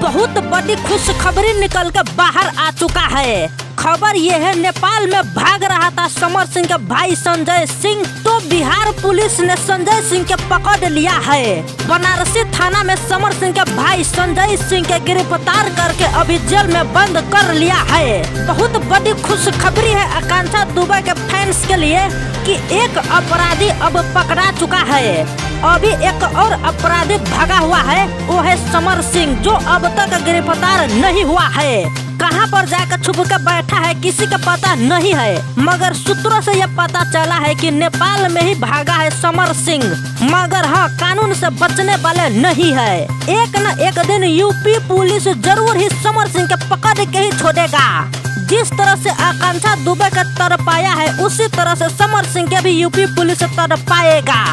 बहुत बड़ी खुशखबरी निकल कर बाहर आ चुका है। खबर ये है, नेपाल में भाग रहा था समर सिंह का भाई संजय सिंह, तो बिहार पुलिस ने संजय सिंह के पकड़ लिया है। बनारसी थाना में समर सिंह के भाई संजय सिंह के गिरफ्तार करके अभी जेल में बंद कर लिया है। बहुत बड़ी खुशखबरी है आकांक्षा दुबे के फैंस के लिए कि एक अपराधी अब पकड़ा चुका है। अभी एक और अपराधी भागा हुआ है, वो है समर सिंह, जो अब तक गिरफ्तार नहीं हुआ है। कहां पर जाकर छुप कर बैठा है किसी का पता नहीं है, मगर सूत्रों से यह पता चला है कि नेपाल में ही भागा है समर सिंह। मगर हाँ, कानून से बचने वाले नहीं है। एक न एक दिन यूपी पुलिस जरूर ही समर सिंह के पकड़ के ही छोड़ेगा। जिस तरह से आकांक्षा दुबे का तरपाया है, उसी तरह से समर सिंह के भी यूपी पुलिस तरपाएगा।